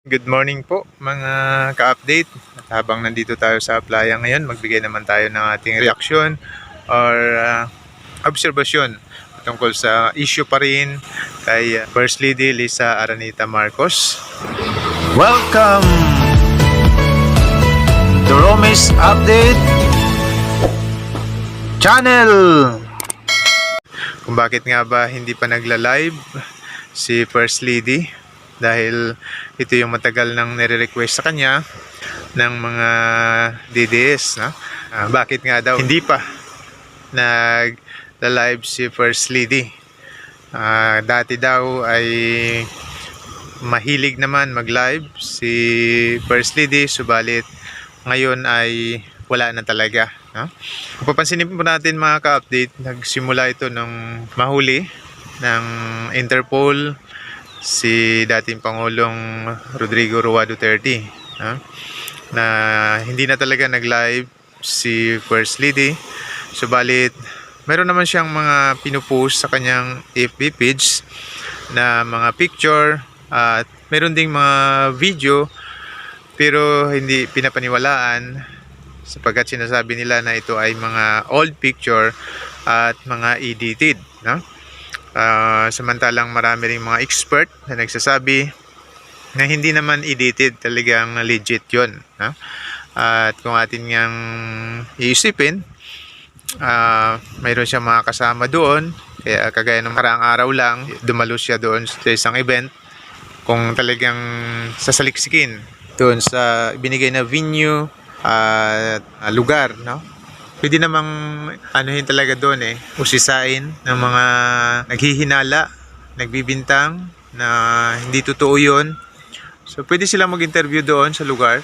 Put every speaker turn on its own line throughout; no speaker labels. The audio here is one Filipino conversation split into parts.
Good morning po mga ka-update. At habang nandito tayo sa playa ngayon, magbigay naman tayo ng ating reaksyon or obserbasyon tungkol sa issue pa rin kay First Lady Lisa Aranita Marcos.
Welcome to Romis Update Channel.
Kung bakit nga ba hindi pa nagla-live si First Lady, dahil ito yung matagal nang nire-request sa kanya ng mga DDS, no? Bakit nga daw hindi pa nag-live si First Lady? Dati daw ay mahilig naman mag-live si First Lady, subalit ngayon ay wala na talaga, no? Kung papansinin po natin mga ka-update, nagsimula ito nung mahuli ng Interpol si dating Pangulong Rodrigo Roa Duterte, na hindi na talaga nag-live si First Lady. Subalit meron naman siyang mga pinupost sa kanyang FB page na mga picture at meron ding mga video, pero hindi pinapaniwalaan sapagkat sinasabi nila na ito ay mga old picture at mga edited, no? Samantalang marami ring mga expert na nagsasabi na hindi naman edited, talagang legit yun, no? At kung atin ngang iisipin, mayroon siya mga kasama doon, kaya kagaya ng karaang araw lang dumalo siya doon sa isang event. Kung talagang sasaliksikin doon sa binigay na venue at lugar, no? Pwede namang anuhin talaga doon, usisain ng mga naghihinala, nagbibintang na hindi totoo yun. So pwede silang mag-interview doon sa lugar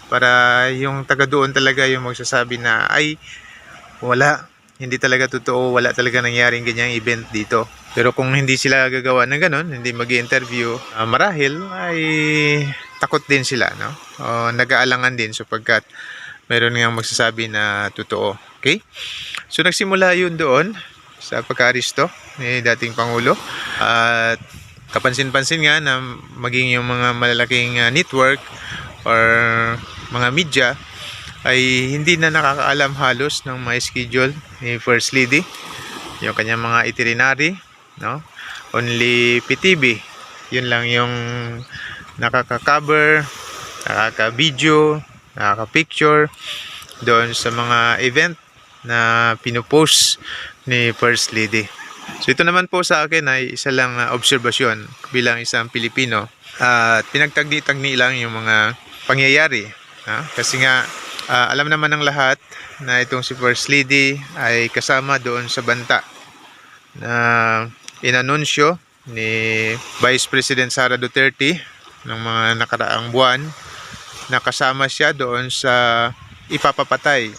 para yung taga doon talaga yung magsasabi na ay wala, hindi talaga totoo, wala talaga nangyaring ganyang event dito. Pero kung hindi sila gagawa ng ganun, hindi mag-interview, marahil ay takot din sila, no? O nag-aalangan din sapagkat meron nga magsasabi na totoo. Okay? So nagsimula yun doon sa pagka-aristo ni dating Pangulo. At kapansin-pansin nga na maging yung mga malalaking network or mga media ay hindi na nakakaalam halos ng mga schedule ni First Lady, yung kanyang mga itinerary, no? Only PTV, yun lang yung nakaka-cover, nakaka-video, nakaka-picture doon sa mga event na pinupost ni First Lady. So ito naman po sa akin ay isa lang obserbasyon bilang isang Pilipino, at pinagtagni-tagni lang yung mga pangyayari, kasi nga alam naman ng lahat na itong si First Lady ay kasama doon sa banta na inanunsyo ni Vice President Sara Duterte ng mga nakaraang buwan, na kasama siya doon sa ipapapatay.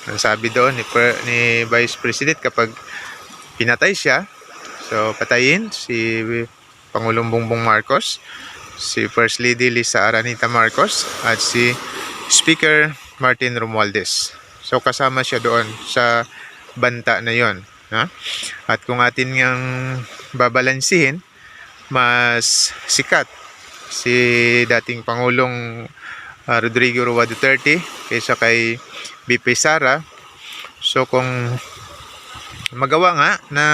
Ang sabi doon ni Vice President, kapag pinatay siya, so patayin si Pangulong Bongbong Marcos, si First Lady Lisa Aranita Marcos, at si Speaker Martin Romualdez. So kasama siya doon sa banta na yon, at kung atin ngang babalansihin, mas sikat si dating Pangulong Rodrigo Roa Duterte kaysa kay BP Sara. So kung magawa nga na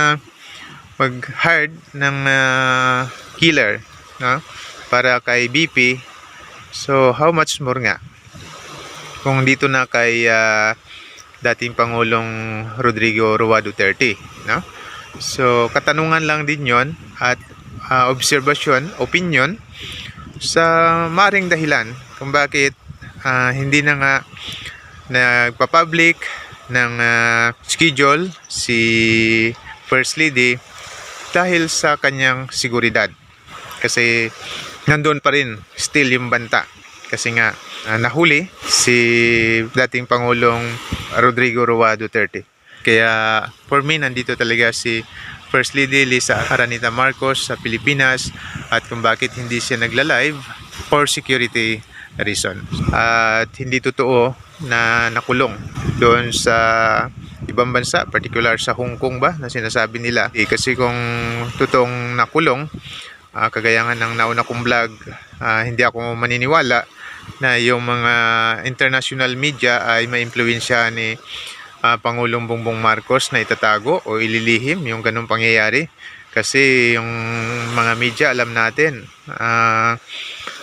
mag-hire ng killer, para kay BP, so how much more nga kung dito na kay dating Pangulong Rodrigo Roa Duterte, no? So katanungan lang din yon at obserbasyon, opinion sa maring dahilan kung bakit hindi na nga nagpa-public ng schedule si First Lady, dahil sa kanyang seguridad. Kasi nandoon pa rin still yung banta, kasi nga nahuli si dating Pangulong Rodrigo Roa Duterte. Kaya for me, nandito talaga si First Lady Lisa Aranita Marcos sa Pilipinas, at kung bakit hindi siya nagla-live, for security reason. At hindi totoo na nakulong doon sa ibang bansa, particular sa Hong Kong ba na sinasabi nila. Kasi kung totoong nakulong, kagaya nga ng nauna kong vlog, hindi ako maniniwala na yung mga international media ay maimpluwensya ni Pangulong Bongbong Marcos na itatago o ililihim yung ganung pangyayari. Kasi yung mga media, alam natin,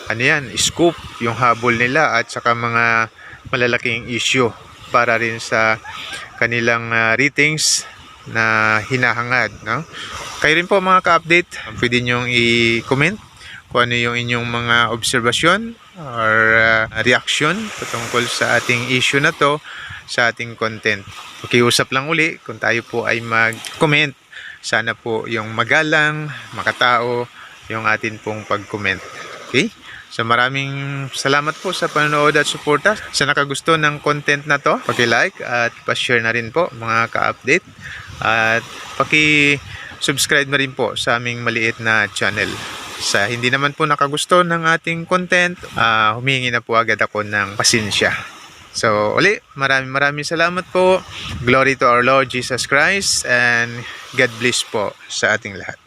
ano yan, scoop yung habol nila at saka mga malalaking issue para rin sa kanilang ratings na hinahangad, no? Kayo rin po mga ka-update, pwede nyong i-comment kung ano yung inyong mga obserbasyon or reaction patungkol sa ating issue na to, sa ating content. Pakiusap lang uli, kung tayo po ay mag-comment, sana po yung magalang, makatao yung atin pong pag-comment. Okay? So maraming salamat po sa panonood at suporta. Sa nakagusto ng content na to, paki-like at pa-share na rin po mga ka-update. At paki-subscribe na rin po sa aming maliit na channel. Sa hindi naman po nakagusto ng ating content, humingi na po agad ako ng pasensya. So uli, maraming salamat po. Glory to our Lord Jesus Christ and God bless po sa ating lahat.